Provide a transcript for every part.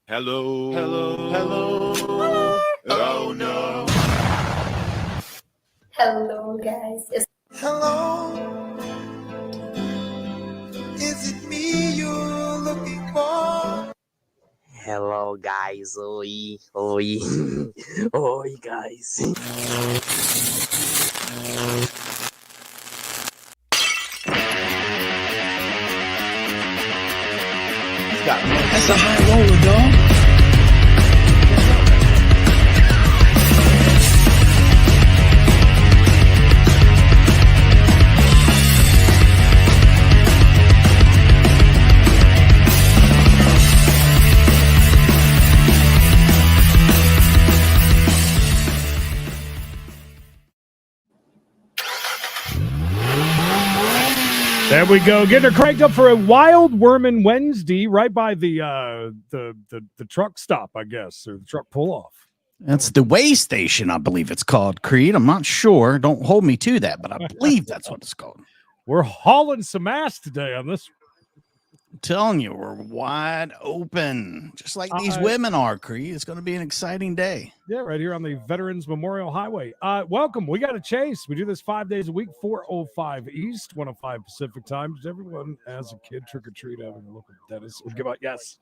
Hello. Hello. Hello. Oh no. Hello, guys. Hello. Is it me you're looking for? Hello, guys. Oi, oi, oi, guys. That's a high roller, dog. There we go. Get her cranked up for a Wild Wormin Wednesday right by the truck stop, I guess, or the truck pull-off. That's the way station, I believe it's called, Creed. I'm not sure. Don't hold me to that, but I believe that's what it's called. We're hauling some ass today on this. I'm telling you, we're wide open, just like these women are, Creed. It's going to be an exciting day. Yeah, right here on the Veterans Memorial Highway. Welcome. We got a chase. We do this 5 days a week, 4:05 East, 1:05 Pacific time. Does everyone as a kid trick-or-treat having a local dentist would give out? Yes.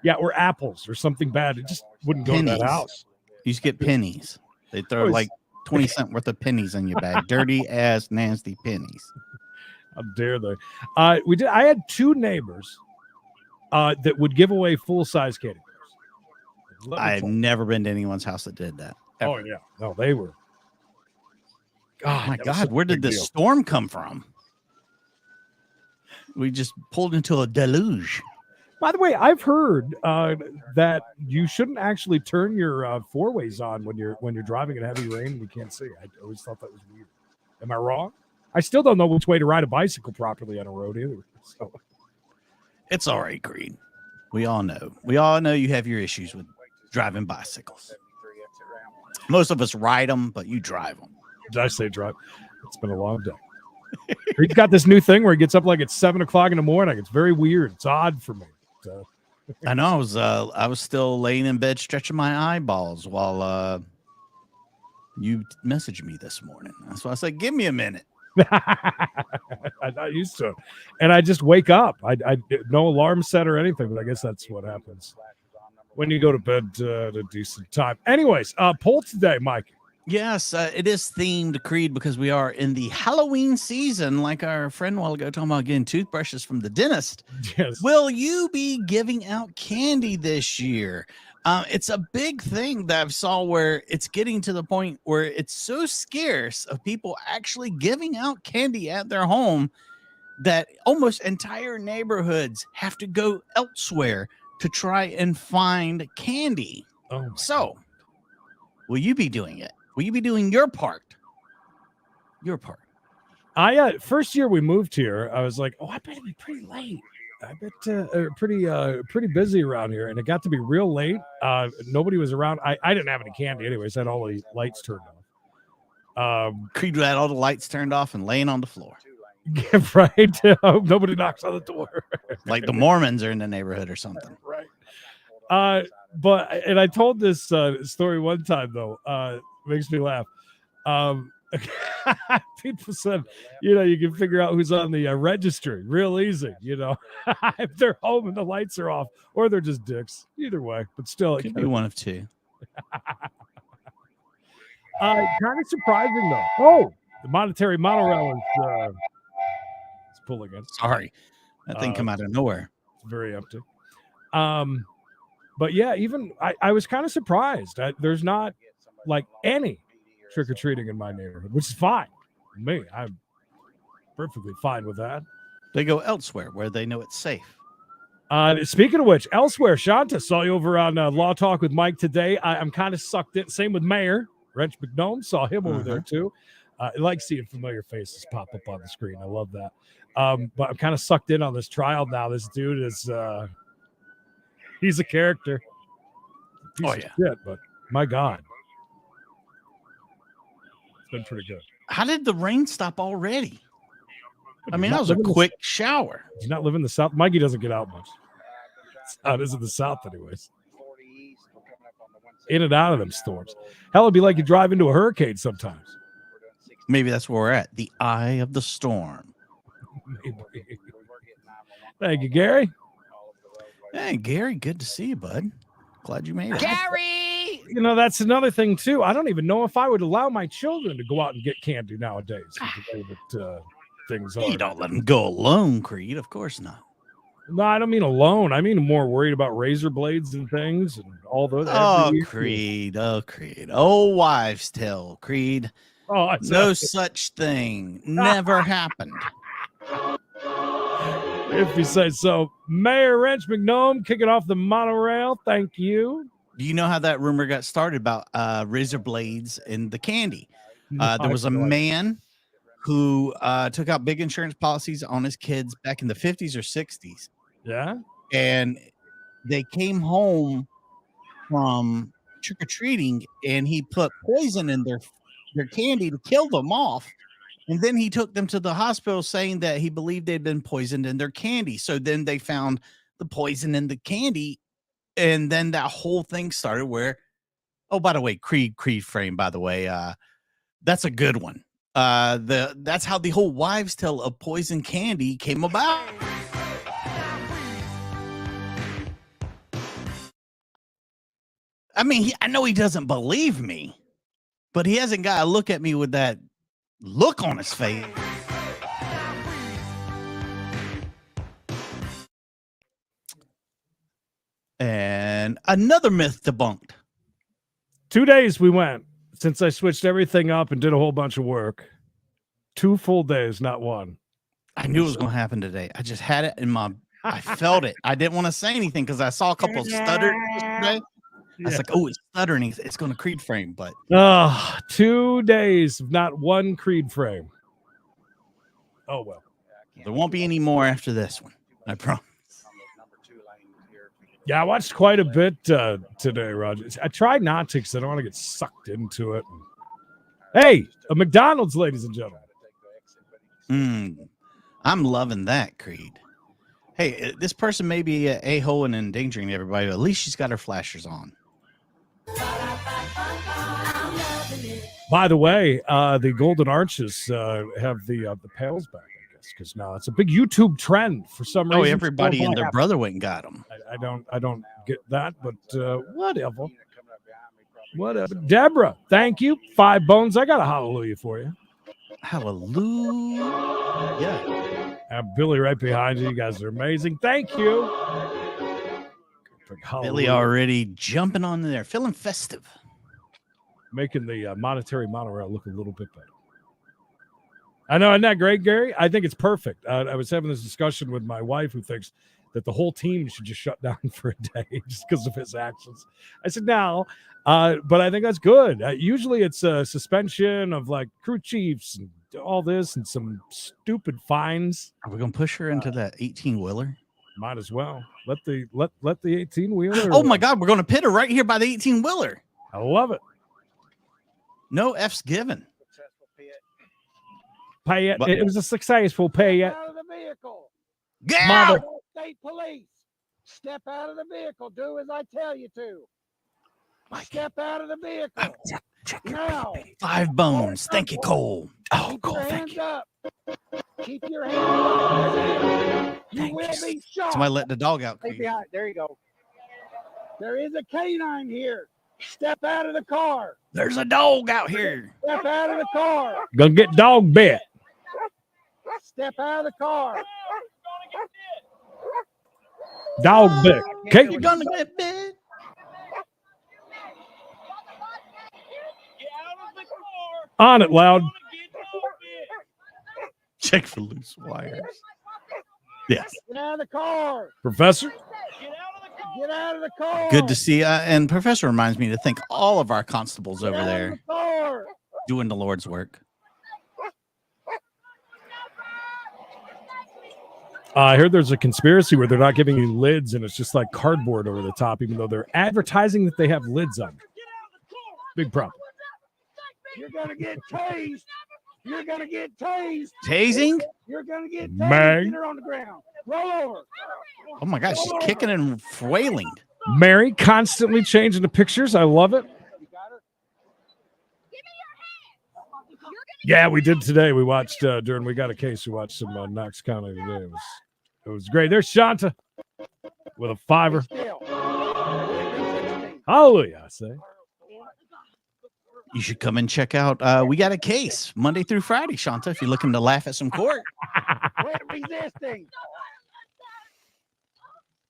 Yeah, or apples or something bad. It just wouldn't go to that house. You used to get pennies. They throw like 20-cent worth of pennies in your bag. Dirty ass, nasty pennies. How dare they? I had two neighbors that would give away full-size candy bars. I've never been to anyone's house that did that. Ever. Oh yeah, no, they were. God, oh my God, where did this storm come from? We just pulled into a deluge. By the way, I've heard that you shouldn't actually turn your four-ways on when you're driving in heavy rain and you can't see. I always thought that was weird. Am I wrong? I still don't know which way to ride a bicycle properly on a road either. So it's all right, Creed. We all know. We all know you have your issues with driving bicycles. Most of us ride them, but you drive them. Did I say drive? It's been a long day. He's got this new thing where he gets up like at 7 o'clock in the morning. It's very weird. It's odd for me. So. I know. I was still laying in bed stretching my eyeballs while you messaged me this morning. That's why I said, give me a minute. I'm not used to it. And I just wake up. I no alarm set or anything, but I guess that's what happens when you go to bed at a decent time. Anyways, poll today, Mike. Yes, it is themed, Creed, because we are in the Halloween season, like our friend a while ago talking about getting toothbrushes from the dentist. Yes. Will you be giving out candy this year? It's a big thing that I've saw where it's getting to the point where it's so scarce of people actually giving out candy at their home that almost entire neighborhoods have to go elsewhere to try and find candy. Oh, so will you be doing it? Will you be doing your part? Your part. First year we moved here, I was like, oh, I bet it'd be pretty late. I bet pretty busy around here, and it got to be real late. Nobody was around. I didn't have any candy anyways. I had all the lights turned off. Creed had all the lights turned off and laying on the floor. Right. Nobody knocks on the door. Like the Mormons are in the neighborhood or something. Right. But I told this story one time though. Makes me laugh. People said, you can figure out who's on the registry real easy, if they're home and the lights are off, or they're just dicks. Either way, but still, it could be one of two. Kind of surprising though. Oh, the monetary monorail is pulling in. Sorry, that thing come out of nowhere. It's very empty. But yeah, even I was kind of surprised. There's not like any trick-or-treating in my neighborhood, which is fine. Me, I'm perfectly fine with that. They go elsewhere where they know it's safe. Speaking of which, elsewhere, Shanta, saw you over on Law Talk with Mike today. I'm kind of sucked in. Same with Mayor Wrench McDonald. Saw him over there too. I like seeing familiar faces pop up on the screen. I love that. But I'm kind of sucked in on this trial now. This dude is he's a character. Piece of shit, but my God. It's been pretty good. How did the rain stop already? I mean, that was a quick shower. He's not living in the South. Mikey doesn't get out much. It's not in the South anyways. in and out of them storms. Hell, it'd be like you drive into a hurricane sometimes. Maybe that's where we're at. The eye of the storm. Thank you, Gary. Hey, Gary, good to see you, bud. Glad you made it. Gary! You know, that's another thing, too. I don't even know if I would allow my children to go out and get candy nowadays. With the way that things are. You don't let them go alone, Creed. Of course not. No, I don't mean alone. I mean more worried about razor blades and things and all those. Oh, Creed. Oh, Creed. Oh, wives' tale, Creed. Oh, no such thing. Never happened. If you say so. Mayor Wrench McNome kicking off the monorail. Thank you. Do you know how that rumor got started about razor blades in the candy? There was a man who took out big insurance policies on his kids back in the 50s or 60s. Yeah. And they came home from trick-or-treating, and he put poison in their candy to kill them off. And then he took them to the hospital saying that he believed they'd been poisoned in their candy. So then they found the poison in the candy. And then that whole thing started where, oh, by the way, Creed frame, by the way, that's a good one. That's how the whole wives' tale of poison candy came about. I mean, I know he doesn't believe me, but he hasn't got to look at me with that look on his face. And another myth debunked. 2 days we went since I switched everything up and did a whole bunch of work. 2 full days, not one. I knew it was going to happen today. I just had it in my, I felt it. I didn't want to say anything because I saw a couple of stutters yesterday. I was like, oh, it's stuttering. It's going to Creed frame, but 2 days of not one Creed frame. Oh, well. There won't be any more after this one. I promise. Yeah, I watched quite a bit today, Roger. I tried not to because I don't want to get sucked into it. Hey, a McDonald's, ladies and gentlemen. I'm loving that, Creed. Hey, this person may be an a-hole and endangering everybody, but at least she's got her flashers on. By the way, the Golden Arches have the pails back, I guess, because now it's a big YouTube trend for some reason. Oh, everybody and their brother went and got them. I don't get that, but whatever. Whatever. Deborah, thank you. 5 bones. I got a hallelujah for you. Hallelujah. I have Billy right behind you. You guys are amazing. Thank you. Billy already jumping on there, feeling festive. Making the monetary monorail look a little bit better. I know, isn't that great, Gary? I think it's perfect. I was having this discussion with my wife who thinks that the whole team should just shut down for a day just because of his actions. I said, no, but I think that's good. Usually it's a suspension of like crew chiefs and all this and some stupid fines. Are we going to push her into that 18-wheeler? Might as well. Let the 18-wheeler. Oh, my God. We're going to pit her right here by the 18-wheeler. I love it. No F's given. Pay it. It was a successful pay it. Out of the vehicle. Get out! State police. Step out of the vehicle. Do as I tell you to. Step out of the vehicle. Now. 5 bones. Thank you, Cole. Oh, Keep Cole, your thank hands you. up. Keep your hands up. You Thank will you. be shot. Somebody let the dog out. Stay Creed. behind. There you go. There is a canine here. Step out of the car. There's a dog out here. Step out of the car. Gonna get dog bit. Step out of the car. Dog bit. Okay. You're going to get bit. On it, loud. Check for loose wires. Yes. Get out of the car. Professor. Get out of the car. Good to see you. And Professor reminds me to thank all of our constables over Get out of there the car. doing the Lord's work. I heard there's a conspiracy where they're not giving you lids and it's just like cardboard over the top, even though they're advertising that they have lids on. Big problem. You're going to get tased. You're going to get tased. Tasing? You're going to get tased. Mag. Get her on the ground. Roll over. Oh, my gosh. She's kicking and flailing. Mary constantly changing the pictures. I love it. Yeah, we did today. We watched during We Got a Case. We watched some Knox County today. It was great. There's Shanta with a fiver. Hallelujah, I say. You should come and check out We Got a Case Monday through Friday, Shanta, if you're looking to laugh at some court. Quit resisting.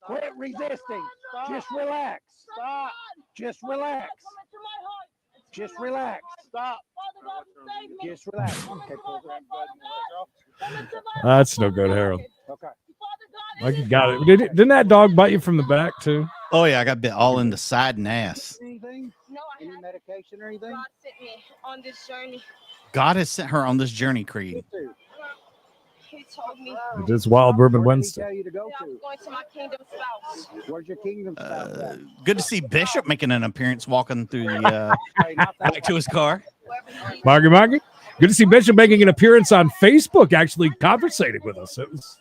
Quit resisting. Just relax. Stop. Just relax. Just relax. Stop. Just relax. Okay, That's no good, Harold. okay. Like you got it. Didn't that dog bite you from the back too? Oh, yeah, I got bit all in the side and ass. Anything? No, I Any haven't. medication or anything? God sent me on this journey. God has sent her on this journey, Creed. He told me It is Wild Bourbon Where did he Wednesday. tell you to go that I was to? going to my kingdom spouse. Where's your kingdom spouse at? Good to see Bishop making an appearance walking through the Hey, not that back to his car. Margie. Good to see Bishop making an appearance on Facebook, actually conversating with us. It was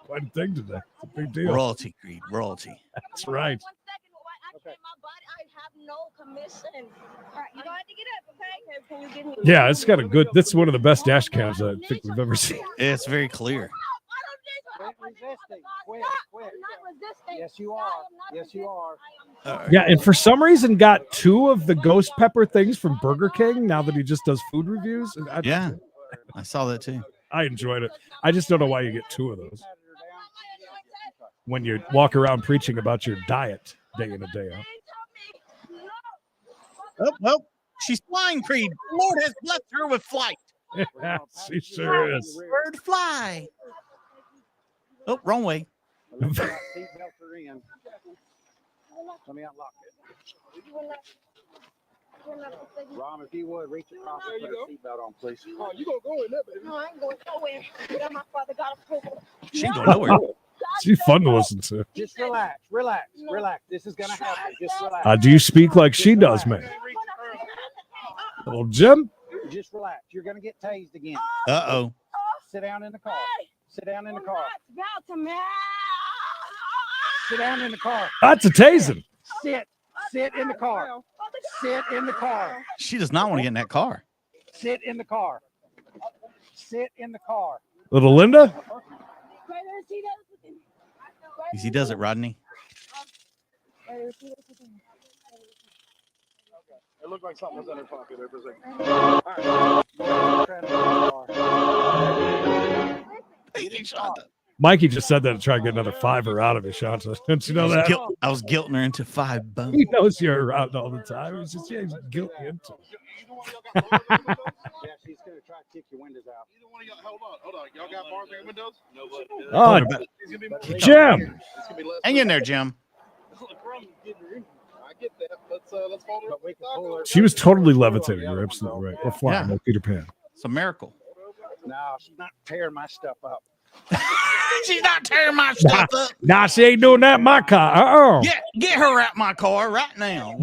quite a thing today. It's a big deal. Royalty, Creed, royalty. That's right. 1 second, while I activate my body, I have no commission. All right, you don't have to get up, okay? Can you give me? Yeah, it's got a good. That's one of the best dash cams I think we've ever seen. It's very clear. Quit resisting. Quit. I'm not resisting. Yes, you are. Yes, you are. Yeah, and for some reason got 2 of the ghost pepper things from Burger King now that he just does food reviews. Yeah, I saw that too. I enjoyed it. I just don't know why you get 2 of those when you walk around preaching about your diet day in and day out. Oh, well, she's flying, Creed. The Lord has blessed her with flight. Yeah, she sure is. Bird fly. Oh, wrong way. Let me unlock it. Rom, if you would, reach across and put a seatbelt on, please. Oh, you gonna go in there, baby? No, I ain't going nowhere. Without my father got approval. She ain't going nowhere. She's fun to listen to. Just relax. This is going to happen. Just relax. Do you speak like she does, man? Little Jim? Just relax. You're going to get tased again. Uh-oh. Sit down in the car. Sit down in the car. About to me. Sit down in the car. That's a tasing. Sit in the car. Sit in the car. She does not want to get in that car. Sit in the car. Sit in the car. Little Linda? He does it, Rodney. It looked like something was in her pocket there for a second. Mikey just said that to try to get another fiver out of you, Shanta. Didn't you know that? I was guilting her into 5 bones. He knows you're around all the time. He's just guilt you into it. Yeah, she's going to try to kick your windows out. Either one of y'all, hold on. Y'all got bars in your windows? Nobody. Oh, It's gonna be Jim. It's gonna be less. Hang in there, Jim. I get that. Let's fold it. But we can pull her. She was totally levitating. You're absolutely right. Or flying like Peter Pan. It's a miracle. No, she's not tearing my stuff up. She's not tearing my stuff up. Nah, she ain't doing that in my car. Get her out my car right now.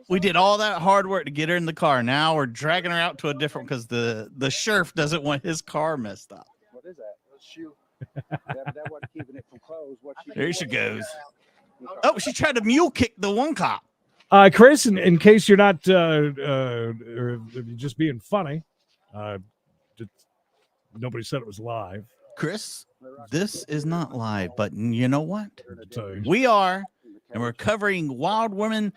We did all that hard work to get her in the car. Now we're dragging her out to a different because the sheriff doesn't want his car messed up. What is that? Shoe. that wasn't keeping it from closed. There she goes. Oh, she tried to mule kick the one cop. Chris, in case you're not or if you're just being funny, nobody said it was live. Chris, this is not live, but you know what? So, We are, and we're covering wild women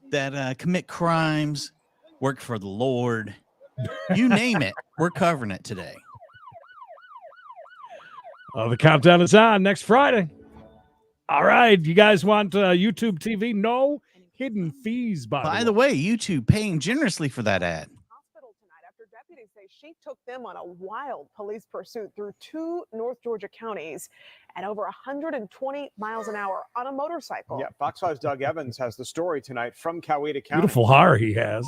that commit crimes, work for the Lord. You name it, we're covering it today. the countdown is on next Friday. All right, you guys want YouTube TV? No hidden fees, By the way, YouTube paying generously for that ad. Hospital tonight after deputies say she took them on a wild police pursuit through 2 North Georgia counties at over 120 miles an hour on a motorcycle. Yeah, Fox 5's Doug Evans has the story tonight from Coweta County. Beautiful hair he has.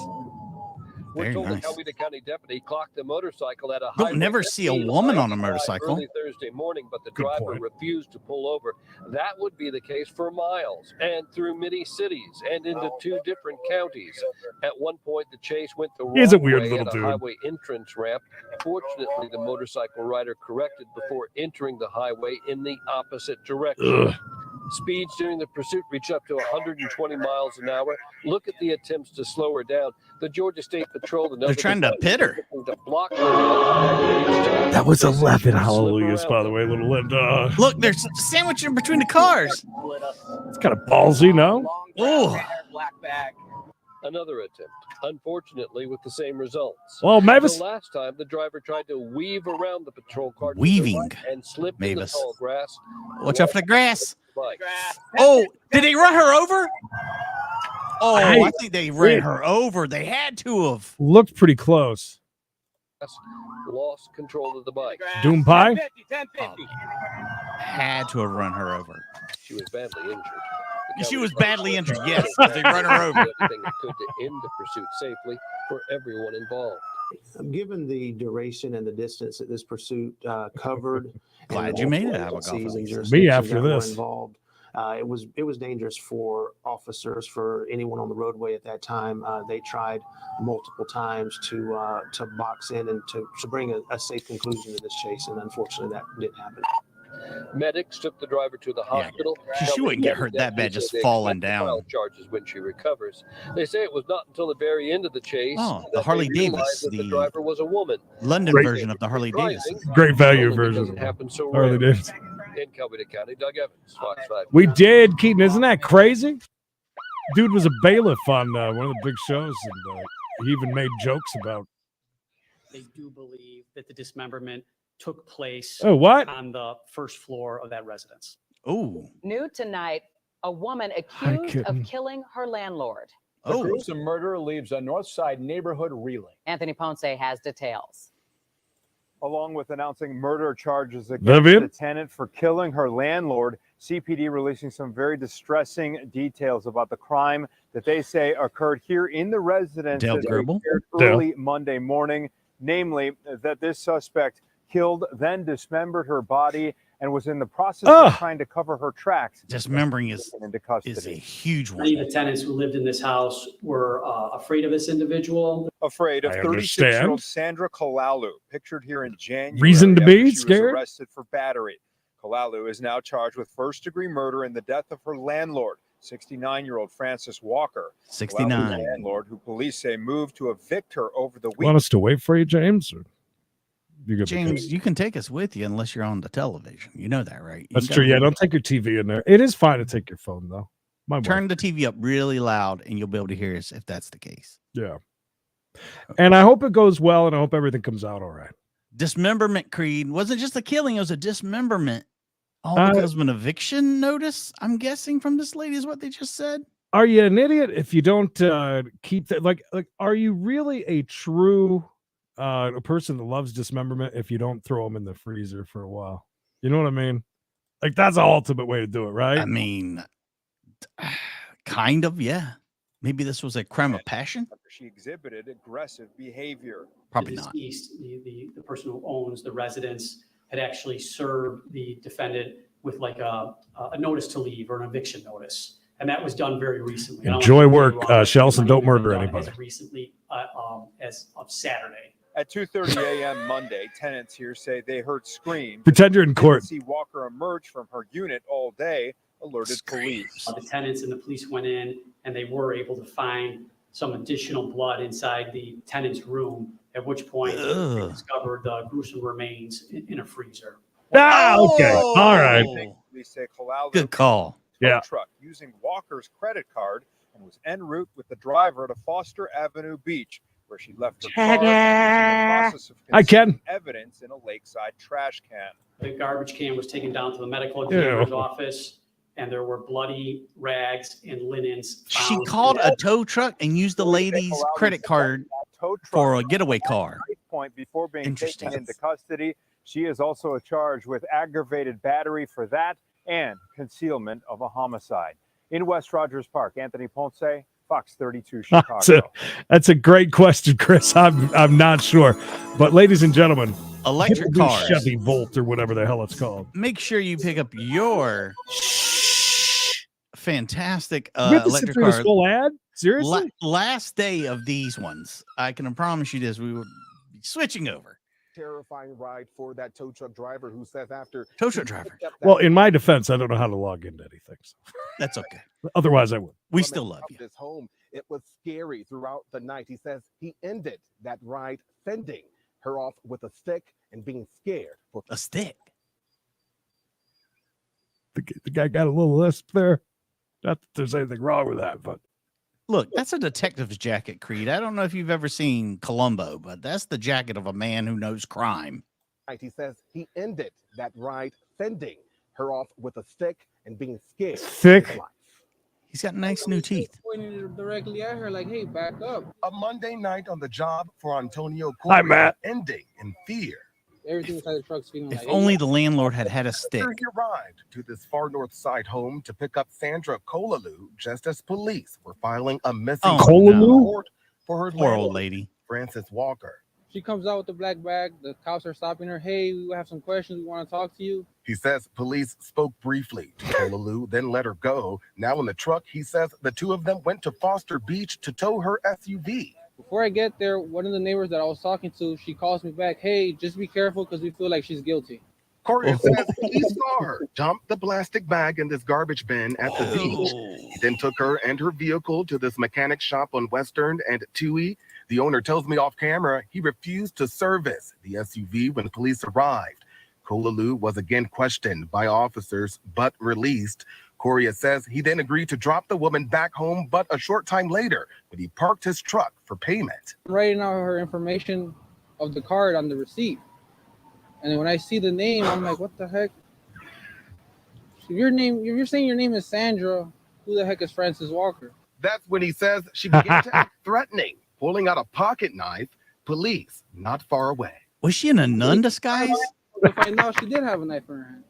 Very We're told nice. the Coweta County deputy clocked the motorcycle at a Don't highway never see a 15 woman on a miles motorcycle. early Thursday morning, but the Good driver point. refused to pull over. That would be the case for miles and through many cities and into 2 different counties. At one point, the chase went the wrong He's a weird way little at a dude. highway entrance ramp. Fortunately, the motorcycle rider corrected before entering the highway in the opposite direction. Ugh. Speeds during the pursuit reached up to 120 miles an hour. Look at the attempts to slow her down. The Georgia State Patrol and They're trying to pit her. to block her. That was 11 hallelujahs, by the way, little Linda. Look, they're sandwiching between the cars. It's kind of ballsy, no? Oh, Another attempt, unfortunately, with the same results. Well, Mavis. The last time, the driver tried to weave around the patrol car Weaving. and slipped in the Mavis. tall grass. watch out for the grass. Bike. Oh, did they run her over? Oh, Hey, I think they ran her over. They had to have. Looked pretty close. Lost control of the bike. Doom Pie? Had to have run her over. She was badly injured. She was badly injured, yes. They run her over. Everything it could to end the pursuit safely for everyone involved. Given the duration and the distance that this pursuit covered, Glad you made it, Abigail. Me after this. Involved, it was dangerous for officers, for anyone on the roadway at that time. They tried multiple times to box in and to bring a safe conclusion to this chase, and unfortunately that didn't happen. Medics took the driver to the hospital. She wouldn't get hurt that bad just falling down. Charges when she recovers. They say it was not until the very end of the chase Oh, that the Harley they realized Davis, that the the driver was a woman. London Great. version of the Harley Davidson. Great value Only because version. it happened so Harley rarely. Davidson. In Coweta County, Doug Evans, Fox 5. We did, Keaton. Isn't that crazy? Dude was a bailiff on one of the big shows, and he even made jokes about. They do believe that the dismemberment took place Oh, what? on the first floor of that residence. Oh, New tonight, a woman accused of couldn't. killing her landlord. The oh, gruesome murder leaves a North Side neighborhood reeling. Anthony Ponce has details. Along with announcing murder charges against Vivian? the tenant for killing her landlord, CPD releasing some very distressing details about the crime that they say occurred here in the residence Dale that they Gribble? shared early Monday morning, namely that this suspect killed, then dismembered her body, and was in the process of trying to cover her tracks. dismembering is into custody. a huge Many of one. the tenants who lived in this house were afraid of this individual. Afraid of I 36-year-old understand. Sandra Kalalu, pictured here in January. Reason to after be she scared? was arrested for battery. Kalalu is now charged with first-degree murder in the death of her landlord, 69-year-old Francis Walker. 69. Kalalu's landlord, who police say moved to evict her over the Want weekend. us to wait for you, James? Or you good? James, you can take us with you unless you're on the television. You know that, right? You That's gotta true. Yeah, don't take your TV in there. It is fine to take your phone, though. My wife. turn the TV up really loud and you'll be able to hear us if that's the case. Yeah. And I hope it goes well, and I hope everything comes out all right. Dismemberment, Creed, wasn't just a killing, it was a dismemberment. All Uh, because of an eviction notice, I'm guessing, from this lady is what they just said. Are you an idiot if you don't keep that? Like, are you really a true a person that loves dismemberment if you don't throw them in the freezer for a while? You know what I mean? Like, that's the ultimate way to do it, right? I mean, kind of, yeah. Maybe this was a crime of passion. She exhibited aggressive behavior. Probably The not. deceased, the person who owns the residence, had actually served the defendant with like a notice to leave or an eviction notice. And that was done very recently. Enjoy work, Shelson. It Don't might have murder been done anybody. As recently as of Saturday. At 2:30 a.m. Monday, tenants here say they heard screams. Pretend you're in Didn't court. see Walker emerge from her unit all day, alerted police. The tenants and the police went in and they were able to find some additional blood inside the tenant's room, at which point they discovered the gruesome remains in a freezer. Ah, okay. Oh! All right. Police say Kalalu Good call. Yeah. truck using Walker's credit card and was en route with the driver to Foster Avenue Beach, where she left her car and was in the process of Hi, Ken. concealing evidence in a lakeside trash can. The garbage can was taken down to the medical examiner's Ew. office, and there were bloody rags and linens. She found. called a tow truck and used the lady's credit card Tow truck for a getaway car. point before being Interesting. taken into custody. She is also charged with aggravated battery for that and concealment of a homicide. In West Rogers Park, Anthony Ponce, Fox 32 Chicago. That's a great question, Chris. I'm not sure, but ladies and gentlemen, Electric the cars. Chevy Volt or whatever the hell it's called. Make sure you pick up your fantastic We have to sit electric through this car. full ad? Seriously? Last day of these ones, I can promise you this: we will be switching over terrifying ride for that tow truck driver who says after tow truck driver. Well, in my defense, I don't know how to log into anything. So. That's okay. Otherwise, I would. We still love you. This home, it was scary throughout the night. He says he ended that ride fending her off with a stick and being scared for a stick. The guy got a little lisp there. Not that there's anything wrong with that, but look, that's a detective's jacket, Creed. I don't know if you've ever seen Columbo, but that's the jacket of a man who knows crime. He says he ended that ride fending her off with a stick and being scared. Thick. He's got nice new teeth. Pointing directly at her like, hey, back up. A Monday night on the job for Antonio Hi, Matt. ending in fear. Everything inside the truck's feeling If like, only the landlord had a stick. He arrived to this far north side home to pick up Sandra Kolalu just as police were filing a missing report for her poor old lady, Frances Walker. She comes out with the black bag. The cops are stopping her. Hey, we have some questions. We want to talk to you. He says police spoke briefly to Kolalu, then let her go. Now in the truck, he says the two of them went to Foster Beach to tow her SUV. Before I get there, one of the neighbors that I was talking to, she calls me back. Hey, just be careful because we feel like she's guilty. Courier says he saw her dump the plastic bag in this garbage bin at the beach. He then took her and her vehicle to this mechanic shop on Western and Tui. The owner tells me off camera he refused to service the SUV when police arrived. Kolalu was again questioned by officers but released. Courier says he then agreed to drop the woman back home, but a short time later, when he parked his truck for payment. I'm writing out her information of the card on the receipt. And then when I see the name, I'm like, what the heck? So you're saying your name is Sandra. Who the heck is Frances Walker? That's when he says she began to act threatening, pulling out a pocket knife. Police not far away. Was she in a nun disguise? To find out she did have a knife in her hand.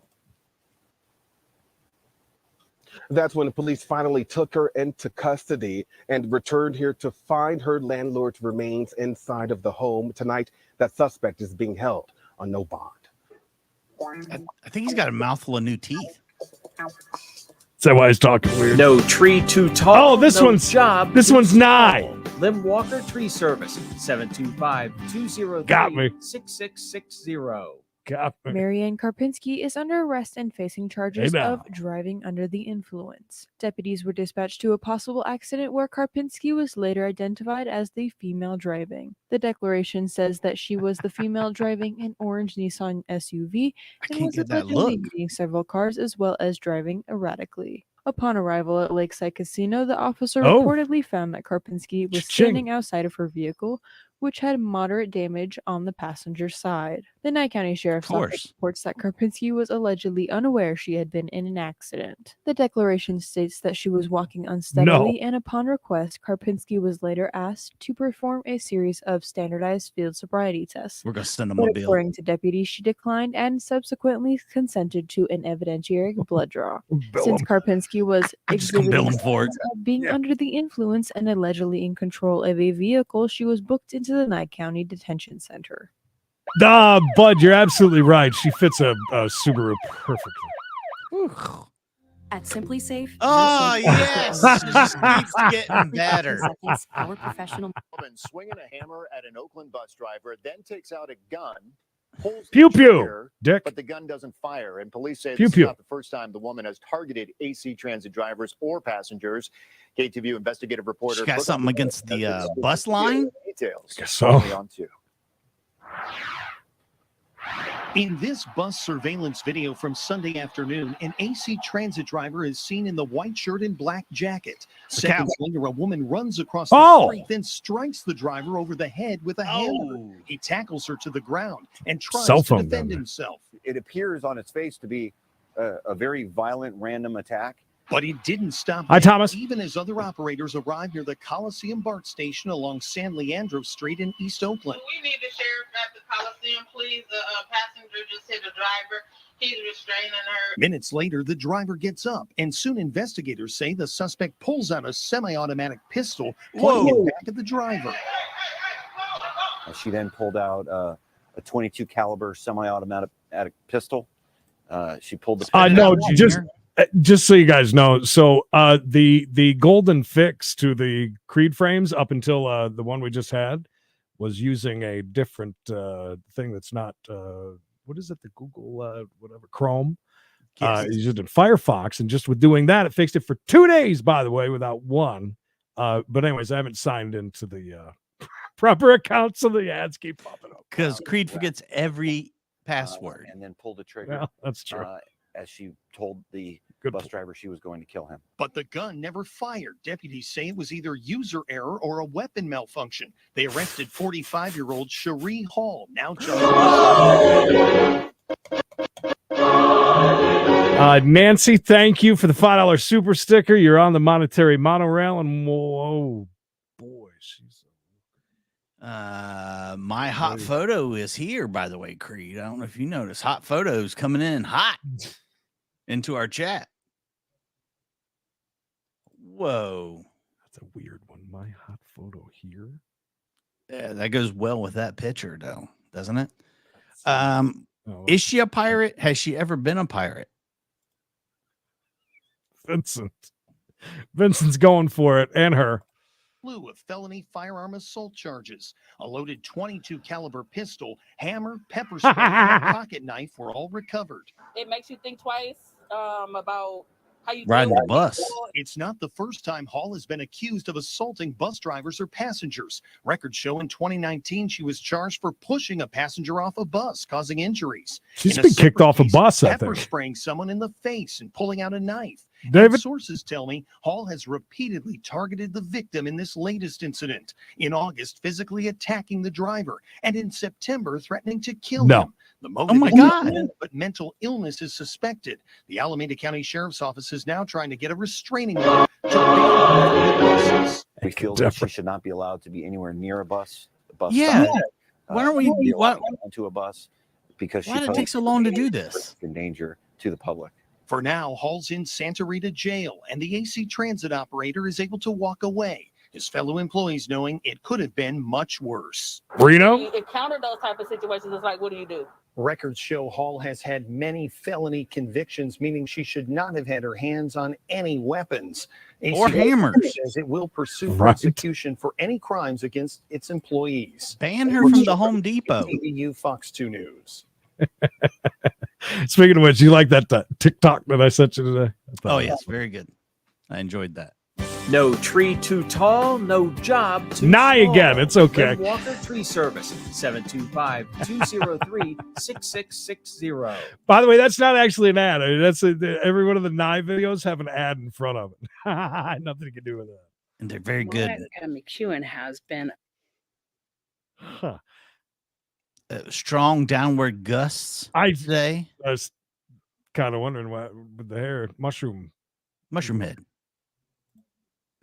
That's when the police finally took her into custody and returned here to find her landlord's remains inside of the home. Tonight, that suspect is being held on no bond. I think he's got a mouthful of new teeth. Is that why he's talking weird? No tree too tall. Oh, this one's 9. Limb Walker Tree Service 725-203-6660. Got me. Marianne Karpinski is under arrest and facing charges Hey, now. of driving under the influence. Deputies were dispatched to a possible accident where Karpinski was later identified as the female driving. The declaration says that she was the female driving an orange Nissan SUV and was allegedly meeting several cars as well as driving erratically. Upon arrival at Lakeside Casino, the officer reportedly found that Karpinski was standing outside of her vehicle, which had moderate damage on the passenger side. The Nye County Sheriff's Office reports that Karpinski was allegedly unaware she had been in an accident. The declaration states that she was walking unsteadily, and upon request, Karpinski was later asked to perform a series of standardized field sobriety tests. We're going to send him But a bill. according to deputies, she declined and subsequently consented to an evidentiary blood draw. Since Karpinski was exhibiting bill him for it. signs of being under the influence and allegedly in control of a vehicle, she was booked into the Nye County Detention Center. Bud, you're absolutely right. She fits a Subaru perfectly. At Simply Safe. Oh, yes. It just keeps getting better. Our professional woman swinging a hammer at an Oakland bus driver, then takes out a gun, pulls Pew, the pew, trigger, Dick. but the gun doesn't fire. And police say Pew, this pew. is not the first time the woman has targeted AC Transit drivers or passengers. KTVU investigative reporter. She got something against the bus line? Details. Guess so. Only on 2. In this bus surveillance video from Sunday afternoon, an AC Transit driver is seen in the white shirt and black jacket. Seconds later, a woman runs across the street, then strikes the driver over the head with a hammer. He tackles her to the ground and tries to defend himself. It appears on its face to be a very violent, random attack. But it didn't stop Hi, there. Thomas. Even as other operators arrived near the Coliseum BART station along San Leandro Street in East Oakland. We need the sheriff at the Coliseum, please. The passenger just hit a driver. He's restraining her. Minutes later, the driver gets up, and soon investigators say the suspect pulls out a semi-automatic pistol, pointing it back at the driver. She then pulled out a .22 caliber semi-automatic pistol. She pulled the. No, just so you guys know, so the golden fix to the Creed frames up until the one we just had was using a different thing that's not what is it? The Google whatever Chrome. Yes. He's using Firefox, and just with doing that, it fixed it for 2 days. By the way, without one. But anyways, I haven't signed into the proper account, so the ads keep popping up. Because Creed forgets every password. And then pulled the trigger. Well, that's true. As she told the bus driver she was going to kill him. But the gun never fired. Deputies say it was either user error or a weapon malfunction. They arrested 45-year-old Cherie Hall, now charged. Nancy, thank you for the $5 super sticker. You're on the monetary monorail, and whoa, boy, my hot photo is here, by the way, Creed. I don't know if you noticed. Hot photos coming in hot into our chat. Whoa. That's a weird one. My hot photo here. Yeah, that goes well with that picture, though, doesn't it? Is she a pirate? Has she ever been a pirate? Vincent's going for it, and her. Slew of felony firearm assault charges. A loaded .22 caliber pistol, hammer, pepper spray, and a pocket knife were all recovered. It makes you think twice about how you riding deal the with bus. people. It's not the first time Hall has been accused of assaulting bus drivers or passengers. Records show in 2019 she was charged for pushing a passenger off a bus, causing injuries. She's In a been kicked separate off a case, bus, I pepper think. spraying someone in the face and pulling out a knife. David? And sources tell me Hall has repeatedly targeted the victim in this latest incident. In August, physically attacking the driver, and in September, threatening to kill him. The motive my is God. unknown, but mental illness is suspected. The Alameda County Sheriff's Office is now trying to get a restraining order to ban buses. We feel that she should not be allowed to be anywhere near a bus. The bus Yeah. stop. Why don't we? Be allowed Why, to get onto a bus because why did it take so long to do this? In danger to the public. For now, Hall's in Santa Rita jail, and the AC Transit operator is able to walk away. His fellow employees knowing it could have been much worse. Reno? You encounter those type of situations. It's like, what do you do? Records show Hall has had many felony convictions, meaning she should not have had her hands on any weapons. Or hammers. Says it will pursue Right. prosecution for any crimes against its employees. Ban her from the Home Depot. TVU Fox 2 News. Speaking of which, you like that TikTok that I sent you today? Oh, yes. Very good. I enjoyed that. No tree too tall, no job too Nigh small. again, it's okay. Red Walker Tree Service, 725-203-6660. By the way, that's not actually an ad. I mean, that's every one of the Nye videos have an ad in front of it. Nothing to do with that. And they're very good. Monica McEwen has been Huh. Strong downward gusts today. I was kind of wondering why with the hair mushroom head.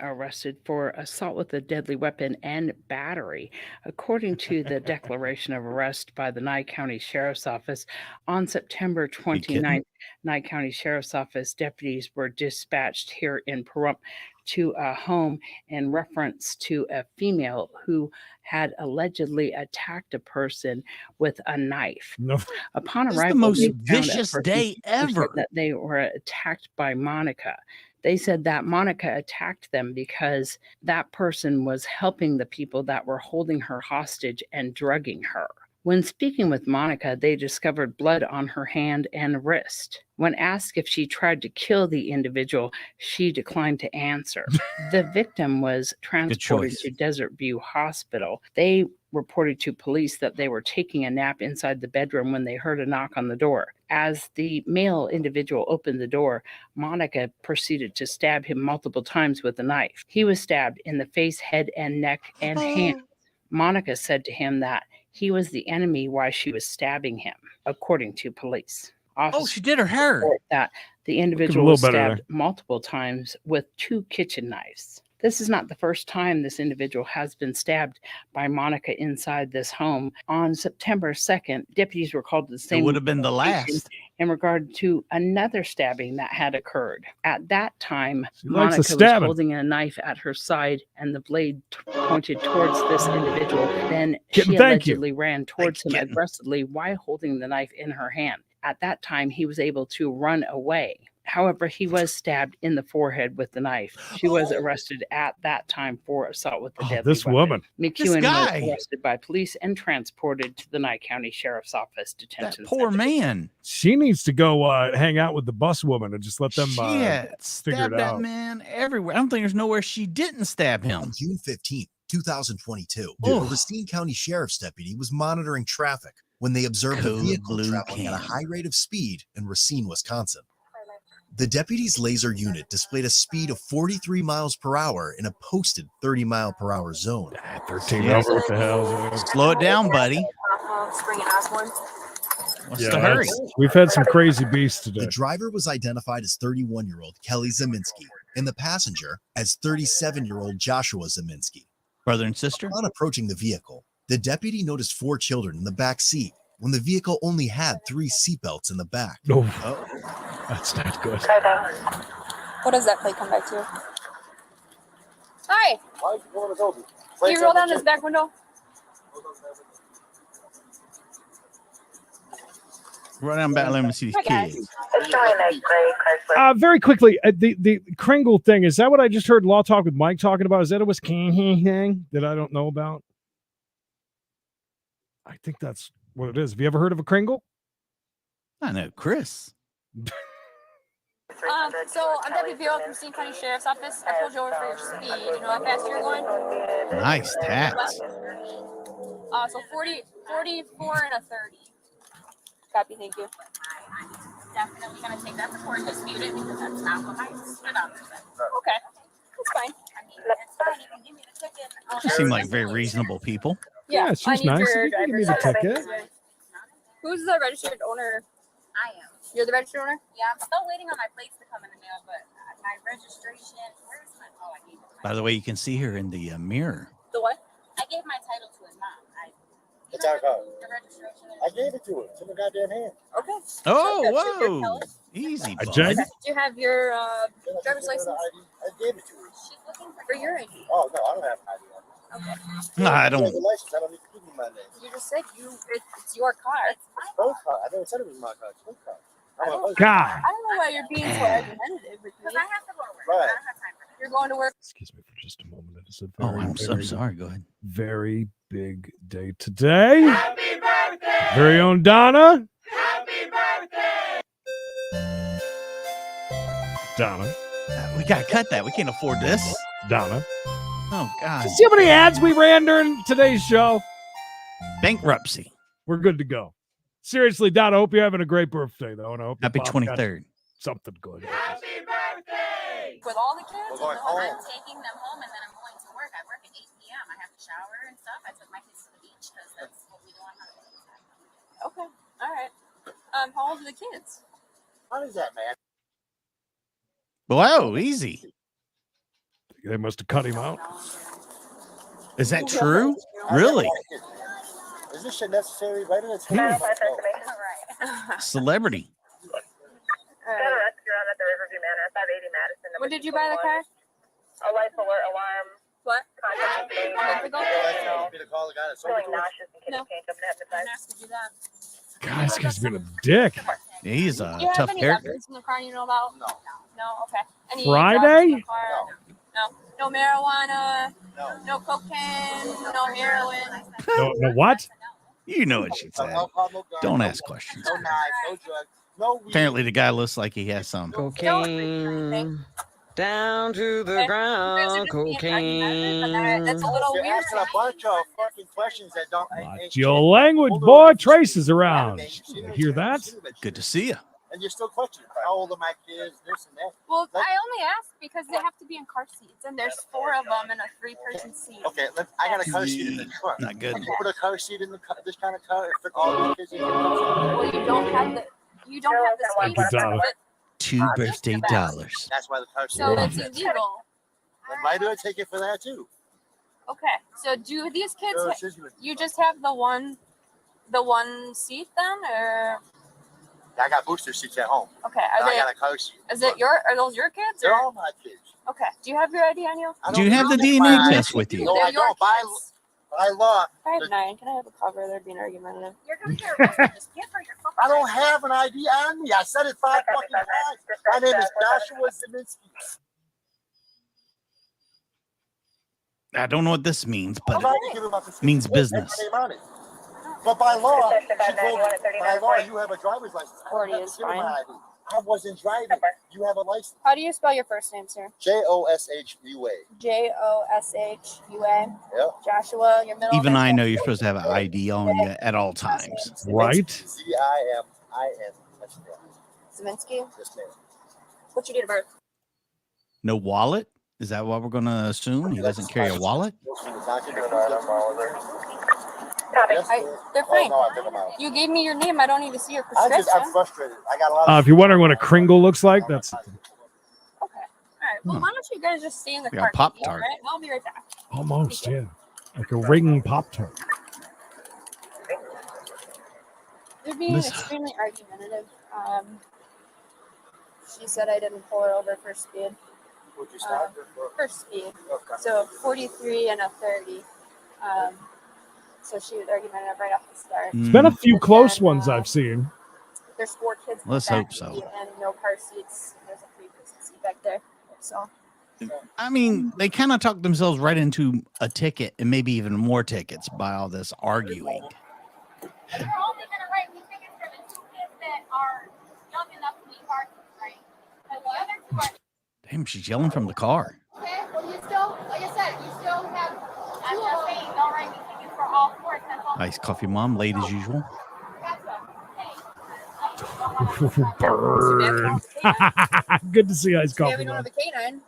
arrested for assault with a deadly weapon and battery. According to the declaration of arrest by the Nye County Sheriff's Office, on September 29th, Nye County Sheriff's Office deputies were dispatched here in Pahrump to a home in reference to a female who had allegedly attacked a person with a knife. No. Upon This is the arrival, most they found a vicious person day who said ever. that they were attacked by Monica. They said that Monica attacked them because that person was helping the people that were holding her hostage and drugging her. When speaking with Monica, they discovered blood on her hand and wrist. When asked if she tried to kill the individual, she declined to answer. The victim was transported choice. to Desert View Hospital. They reported to police that they were taking a nap inside the bedroom when they heard a knock on the door. As the male individual opened the door, Monica proceeded to stab him multiple times with a knife. He was stabbed in the face, head, and neck and hands. Monica said to him that he was the enemy while she was stabbing him, according to police. Oh, she did her hair. Report that the individual little was better stabbed there. multiple times with 2 kitchen knives. This is not the first time this individual has been stabbed by Monica inside this home. On September 2nd, deputies were called to the same would have been the location last. in regard to another stabbing that had occurred. At that time, She likes to Monica was stab him. holding a knife at her side and the blade pointed towards this individual. Then Kitten, she thank you. allegedly ran towards him aggressively while holding the knife in her hand. At that time, he was able to run away. However, he was stabbed in the forehead with the knife. She was arrested at that time for assault with a deadly this weapon. woman. McEwen was guy. arrested by police and transported to the Nye County Sheriff's Office detention Poor center. man. She needs to go hang out with the bus woman and just let them She figure had it stabbed that out. man everywhere. I don't think there's nowhere she didn't stab him. On June 15th, 2022, a Oh. Racine County Sheriff's deputy was monitoring traffic when they observed a Code vehicle blue traveling at a can. high rate of speed in Racine, Wisconsin. The deputy's laser unit displayed a speed of 43 miles per hour in a posted 30-mile-per-hour zone. 13 over, what the hell is it? Slow it down, buddy. Spring and Osborne. What's the hurry? We've had some crazy beasts today. The driver was identified as 31-year-old Kelly Zeminski and the passenger as 37-year-old Joshua Zeminski. Brother and sister? Upon approaching the vehicle, the deputy noticed 4 children in the back seat when the vehicle only had 3 seatbelts in the back. Oh, that's not good. What does that plate come back to? Hi. Can you roll down this back window? Run down back, let me see these kids. Very quickly, the Kringle thing, is that what I just heard Law Talk with Mike talking about? Is that a Wisconsin thing that I don't know about? I think that's what it is. Have you ever heard of a Kringle? I know, Chris. So I'm Deputy Bill from Racine County Sheriff's Office. I pulled you over for your speed. You know how fast you're going? Nice tats. So 44 and a 30. Copy, thank you. Definitely gonna take that before and dispute it because that's not what my doctor said. Okay, that's fine. I mean, it's fine. You can give me the ticket. They seem like very reasonable people. Yeah, she's nice. You can give me the ticket. Who's the registered owner? I am. You're the registered owner? Yeah, I'm still waiting on my plates to come in the mail, but my registration, where's my, oh, I gave it. By the way, you can see her in the mirror. The what? I gave my title to his mom. It's our car. I gave it to her. It's in the goddamn hand. Okay. Oh, Okay. whoa. Easy, A bud. jag? Do you have your driver's license? I gave it to her. She's looking for your ID. Oh, no, I don't have an ID. Okay. No, I If you don't. have a license, I don't need to give you my name. You just said it's your car. It's both car. I never said it was my car. It's both car. God. I don't know why you're being so argumentative with me. Because I have to go to work. Right. I don't have time for that. You're going to work. Excuse me for just a moment. It is a Oh, very, I'm so sorry. Go ahead. very big day today. Happy birthday! Very own Donna. Donna. We got to cut that. We can't afford this. Donna. Oh, God. See how many ads we ran during today's show? Bankruptcy. We're good to go. Seriously, Donna, I hope you're having a great birthday, though. And I hope your Happy mom got 23rd. Something good. With all the kids, We're going home. I'm taking them home and then I'm going to work. I work at 8 p.m. I have to shower and stuff. I took my kids to the beach because that's what we do on holidays. Okay. All right. How old are the kids? How is that, man? Whoa, easy. They must have cut him out. Is that true? Really? Is this shit necessary? Why did it take Celebrity. When did you buy the car? A life alert alarm. What? Contact A month ago? No. I'm asking you that. God, this guy's been a dick. He's a Do you have tough any character. weapons in the car you know about? No. No? Okay. Any Friday? drugs in the car? No. No marijuana? No cocaine? No heroin? No what? You know what she said. Don't ask questions. No knife, no drugs, no weed. Apparently, the guy looks like he has some. Cocaine. Down to the ground. Cocaine. That's a little You're weird. asking a bunch of fucking questions that don't. Watch your language, boy. Trace is around. You hear that? Good to see you. And you're still questioning how old are my kids, this and that. Well, I only asked because they have to be in car seats, and there's 4 of them in a 3-person seat. Okay, I got a car seat in the truck. Not good. Can you put a car seat in the car, this kind of car for all the kids in the car? Well, you don't have the space. $2 birthday dollars. That's why the car seat. So that's illegal. Then why do I take it for that too? Okay. So do these kids? No, it's just- You just have the one seat then, or I got booster seats at home. okay? And I got a car seat. Are those your kids? They're or? all my kids. Okay. Do you have your ID on you? Do you have the DNA test with you? No, I don't. By law. I have 9. Can I have a cover? They're being argumentative. You're gonna get arrested. Just give her your fucking I don't have an ID on me. I said it 5 fucking times. My name is Joshua Zeminski. I don't know what this means, I'm but trying to give him up it means to school. business. That's my name on it. But by law, she told me, by law, you have a driver's license. I don't 40 have to is give her fine. my ID. I wasn't driving. You have a license. How do you spell your first name, sir? Joshua. Joshua. Yep. Joshua, your middle Even name? I know you're supposed to have an ID on you at all times. Right? Zimin. Zeminski? Yes, ma'am. What's your date of birth? No wallet? Is that what we're going to assume? He doesn't carry a wallet? They're fine. No, I took them out. You gave me your name. I don't need to see your I'm prescription. frustrated. I got a lot of If you're wondering what a Kringle looks like, that's All right. Well, why don't you guys just stay in the Like a car? Pop-Tart. All right? I'll be right back. almost, yeah. Like a ring Pop-Tart. They're being This- extremely argumentative. She said I didn't pull her over for speed. Would you stop her For speed. Okay. So 43 and a 30. So she was argumentative right off the start. It's been a few close ones I've seen. There's 4 kids in Let's the back hope so. seat and no car seats. There's a 3-person seat back there. So I mean, they kind of talked themselves right into a ticket and maybe even more tickets by all this arguing. they're only gonna write me tickets for the 2 kids that are young enough to be parked, right? But the other 2 are Damn, she's yelling from the car. okay. Well, you still, like I said, you still have. I'm just saying, don't write me tickets for all 4. Nice coffee, mom, late as usual. Burn. Good to see Ice Yeah, Coffee. we don't Man. have a canine.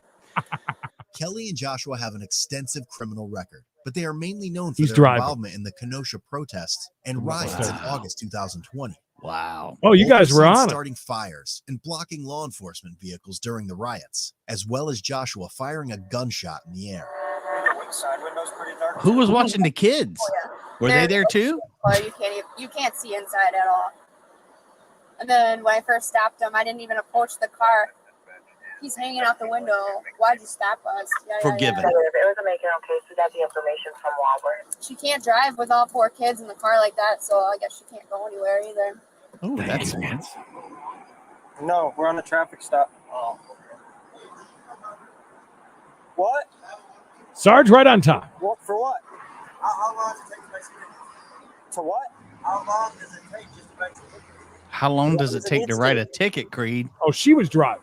Kelly and Joshua have an extensive criminal record, but they are mainly known for He's their driving. involvement in the Kenosha protests and riots in August 2020. Wow. Oh, you Both guys were were seen on it. starting fires and blocking law enforcement vehicles during the riots, as well as Joshua firing a gunshot in the air. Who was watching the kids? Were they there too? Or you can't see inside at all. And then when I first stopped him, I didn't even approach the car. He's hanging out the window. Why'd you stop us? Forgiven. It was a making on case. We got the information from Walmart. She can't drive with all 4 kids in the car like that, so I guess she can't go anywhere either. Oh, that's smart. No, we're on a traffic stop. Oh. What? Sarge, right on time. What for what? How long does it take to make To what? How long does it take just to make How long does it take to write a ticket, Creed? Oh, she was driving.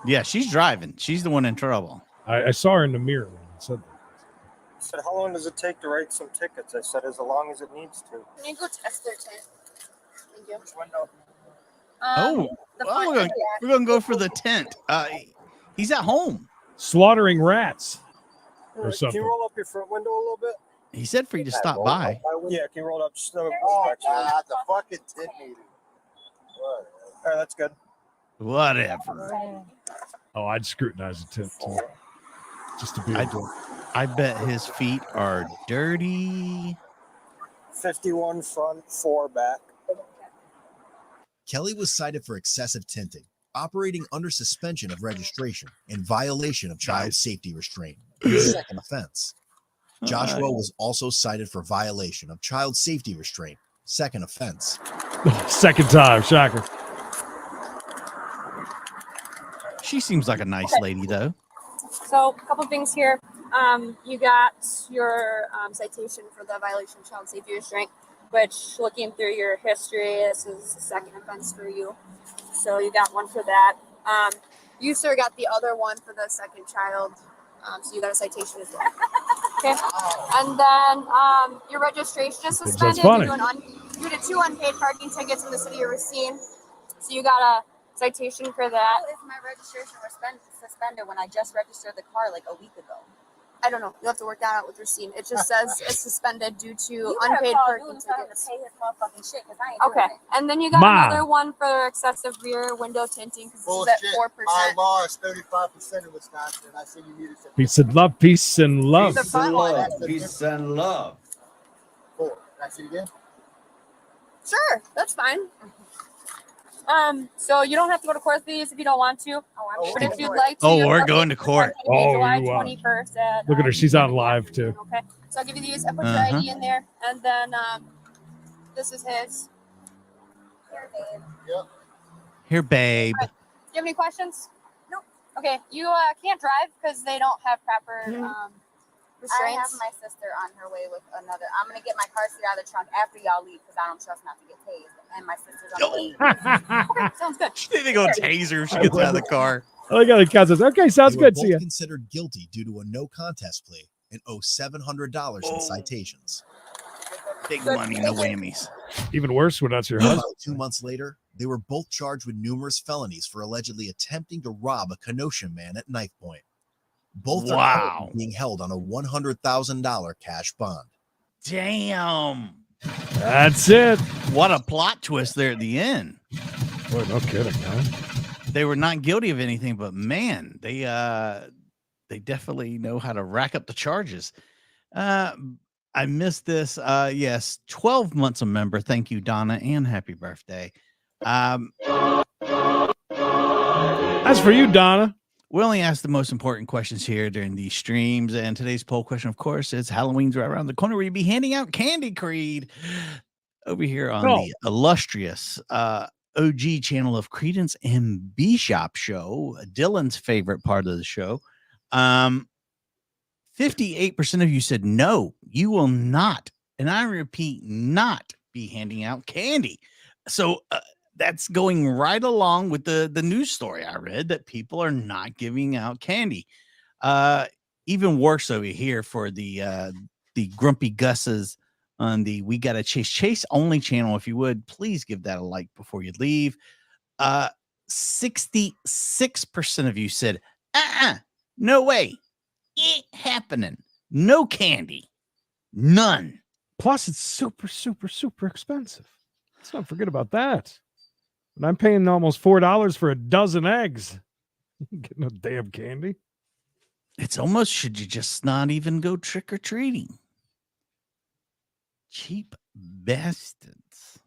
Yeah, she's driving. She's the one in trouble. I saw her in the mirror when I said that. I said, how long does it take to write some tickets? I said, as long as it needs to. Can you go test their tent? Thank you. Which window? The front we're gonna go for the tent. He's at home. Slaughtering rats or Can something. you roll up your front window a little bit? He said for you to stop by. Yeah, can you roll up just a little Oh, God, the fucking tent meeting. All right, that's good. Whatever. Oh, I'd scrutinize the tent too. Just to be I bet his feet are dirty. 51 front, 4 back. Kelly was cited for excessive tinting, operating under suspension of registration, and violation of child safety restraint. His second offense. Joshua was also cited for violation of child safety restraint. Second offense. Second time, shocker. She seems like a nice lady, though. So, a couple things here. You got your citation for the violation of child safety restraint, which, looking through your history, this is the second offense for you. So you got one for that. You, sir, got the other one for the second child. So you got a citation as well. Okay. And then your registration is suspended. funny. You did 2 unpaid parking tickets in the city of Racine. So you got a citation for that. How is my registration suspended when I just registered the car like a week ago? I don't know. You'll have to work that out with Racine. It just says it's suspended due to You better unpaid call parking Newton and tell him tickets. to pay his motherfucking shit, 'cause I ain't Okay. doing it. And then you got Ma. another one for excessive rear window tinting because this Bullshit. is at 4%. My law is 35% in Wisconsin. I see you needed some. Peace and love, peace and love. The front one. Peace and love. 4. Can I see it again? Sure, that's fine. So you don't have to go to court for these if you don't want to. But if you'd like to, Oh, you're we're welcome going to court. on July you are. 21st at, Look at her. She's on live too. okay. So I'll give you these. I put your Uh-huh. ID in there, and then this is his. Here, babe. Do you have any questions? Nope. Okay, you can't drive because they don't have proper restraints. I have my sister on her way with another. I'm gonna get my car seat out of the trunk after y'all leave because I don't trust not to get tased. And my sister's on the way. Okay, sounds good. They go tase her if she gets out of the car. I got it, cousins. Okay, sounds They were good. See both ya. considered guilty due to a no contest plea and owe $700 in citations. Big money, no whammies. Even worse when that's your husband. About 2 months later, they were both charged with numerous felonies for allegedly attempting to rob a Kenosha man at knife point. Both are currently being held on a $100,000 cash bond. Damn. That's it. What a plot twist there at the end. Boy, no kidding, man. They were not guilty of anything, but man, they definitely know how to rack up the charges. I missed this. Yes, 12 months a member. Thank you, Donna, and happy birthday. That's for you, Donna. We only ask the most important questions here during these streams, and today's poll question, of course, is Halloween's right around the corner. We'll be handing out candy, Creed, over here on the illustrious OG channel of Credence and B-Shop Show, Dylan's favorite part of the show. 58% of you said no, you will not, and I repeat, not be handing out candy. So that's going right along with the news story I read that people are not giving out candy. Even worse over here for the Grumpy Gus's on the We Gotta Chase Only channel. If you would, please give that a like before you leave. 66% of you said, no way. Ain't happening. No candy. None. Plus, it's super, super, super expensive. Let's not forget about that. And I'm paying almost $4 for a dozen eggs. Get no damn candy. It's almost, should you just not even go trick or treating? Cheap bastards.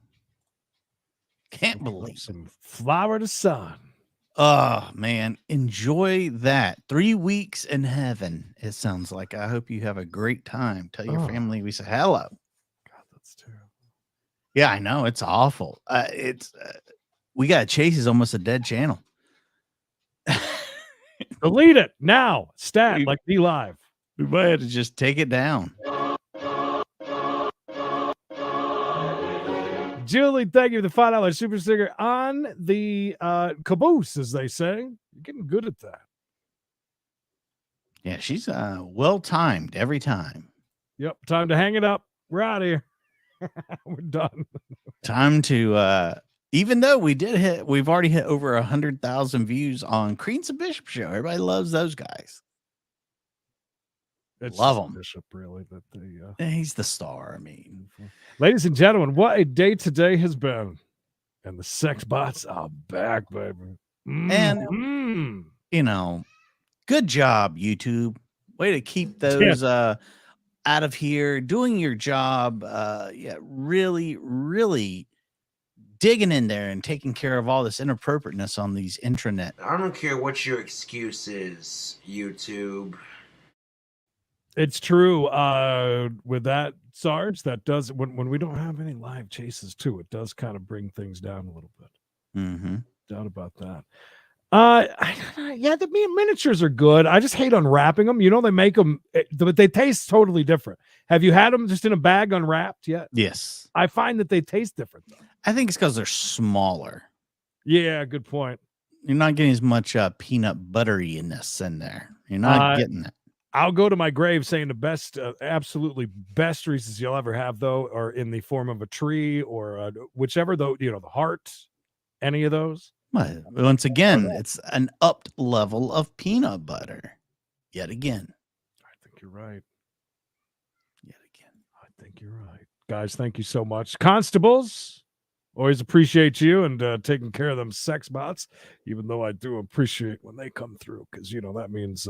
Can't believe some flower to sun. Oh man, enjoy that. 3 weeks in heaven. It sounds like. I hope you have a great time. Tell your family we say hello. God, that's terrible. Yeah, I know it's awful. We got Chase is almost a dead channel. Delete it now. Stat like D Live. We might have to just take it down. Julie, thank you for the $5 super sticker on the caboose, as they say. You're getting good at that. Yeah, she's well timed every time. Yep, time to hang it up. We're out of here. We're done. Time to even though we've already hit over 100,000 views on Creed's and Bishop show. Everybody loves those guys. It's love him. Bishop, really, but he's the star. I mean, ladies and gentlemen, what a day today has been, and the sex bots are back, baby. And you know, good job, YouTube. Way to keep those out of here, doing your job. Yeah, really, really digging in there and taking care of all this inappropriateness on these intranet. I don't care what your excuse is, YouTube. It's true. With that, Sarge, that does when we don't have any live chases too, it does kind of bring things down a little bit. Mm-hmm. Doubt about that. Yeah, the miniatures are good. I just hate unwrapping them. You know, they make them, but they taste totally different. Have you had them just in a bag unwrapped yet? Yes. I find that they taste different, though. I think it's because they're smaller. Yeah, good point. You're not getting as much peanut butteriness in there. You're not getting it. I'll go to my grave saying the best, absolutely best Reese's you'll ever have, though, are in the form of a tree or whichever, though, you know, the heart, any of those. Well, once again, it's an upped level of peanut butter. Yet again. I think you're right. Yet again. I think you're right. Guys, thank you so much. Constables, always appreciate you and taking care of them sex bots, even though I do appreciate when they come through because, you know, that means...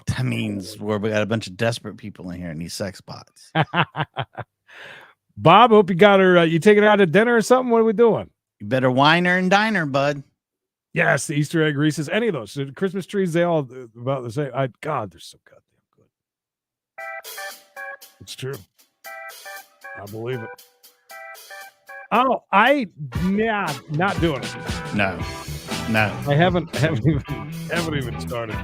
that means we got a bunch of desperate people in here and these sex bots. Bob, hope you got her. You taking her out to dinner or something? What are we doing? You better wine her and dine her, bud. Yes, the Easter egg Reese's, any of those. The Christmas trees, they all about the same. God, they're so goddamn good. It's true. I believe it. Oh, not doing it. No. I haven't even started.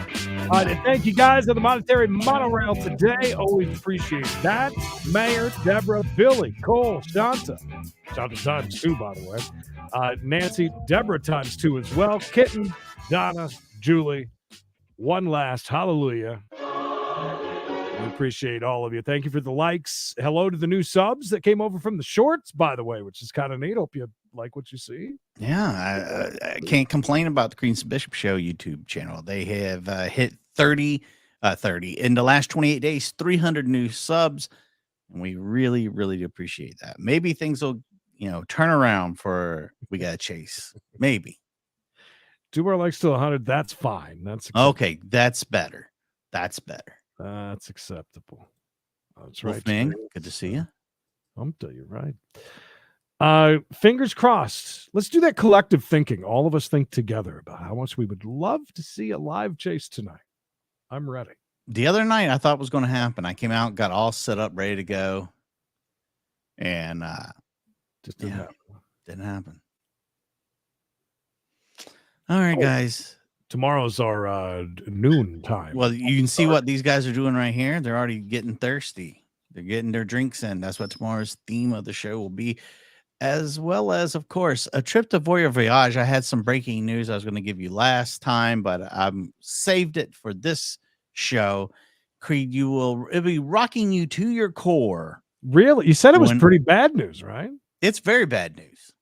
Thank you guys on the Monetary Monorail today. Always appreciate that. Mayor, Deborah, Billy, Cole, Shanta times 2, by the way. Nancy, Deborah times 2 as well. Kitten, Donna, Julie. One last hallelujah. We appreciate all of you. Thank you for the likes. Hello to the new subs that came over from the shorts, by the way, which is kind of neat. Hope you like what you see. Yeah, I can't complain about the Queen's Bishop Show YouTube channel. They have hit 30 in the last 28 days, 300 new subs, and we really, really appreciate that. Maybe things will, turn around for We Gotta Chase. Maybe. 2 more likes to 100. That's fine. That's acceptable. Okay. That's better. That's better. That's acceptable. That's right. Wolfman, good to see you. I'll tell you right. Fingers crossed. Let's do that collective thinking. All of us think together about how much we would love to see a live chase tonight. I'm ready. The other night I thought was going to happen. I came out, got all set up, ready to go. And just didn't happen. Didn't happen. All right, guys. Tomorrow's our noon time. Well, you can see what these guys are doing right here. They're already getting thirsty. They're getting their drinks in. That's what tomorrow's theme of the show will be, as well as, of course, a trip to Voyage. I had some breaking news I was going to give you last time, but I saved it for this show. Creed, it'll be rocking you to your core. Really? You said it was pretty bad news, right? It's very bad news.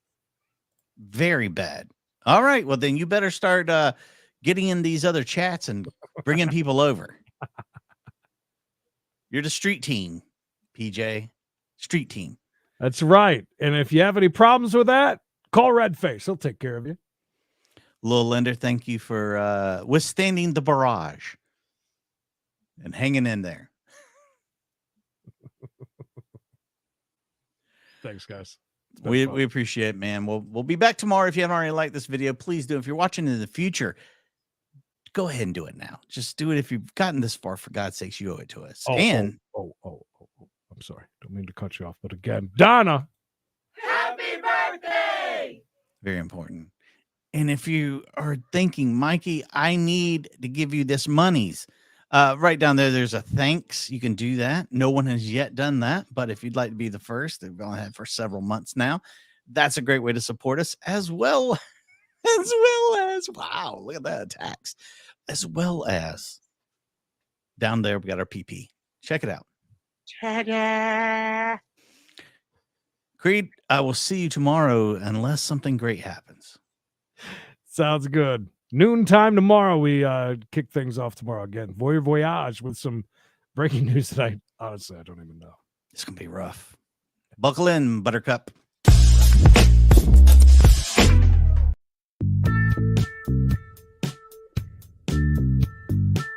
Very bad. All right. Well, then you better start getting in these other chats and bringing people over. You're the street team, PJ. Street team. That's right. And if you have any problems with that, call Redface. He'll take care of you. Lil Linder, thank you for withstanding the barrage and hanging in there. Thanks, guys. We appreciate it, man. We'll be back tomorrow. If you haven't already liked this video, please do. If you're watching in the future, go ahead and do it now. Just do it. If you've gotten this far, for God's sakes, you owe it to us. I'm sorry. Don't mean to cut you off, but again, Donna. Happy birthday! Very important. And if you are thinking, Mikey, I need to give you this monies, right down there's a thanks. You can do that. No one has yet done that, but if you'd like to be the first, they've only had for several months now. That's a great way to support us, as well as wow, look at that tax, as well as down there we got our PP. Check it out. Ta-da! Creed, I will see you tomorrow unless something great happens. Sounds good. Noontime tomorrow. We kick things off tomorrow again. Voyage with some breaking news that I honestly don't even know. It's gonna be rough. Buckle in, Buttercup.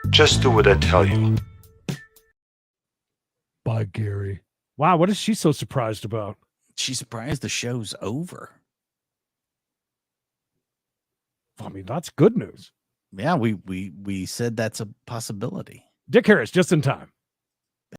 Just do what I tell you. Bye, Gary. Wow, what is she so surprised about? She's surprised the show's over. I mean, that's good news. Yeah, we said that's a possibility. Dick Harris, just in time.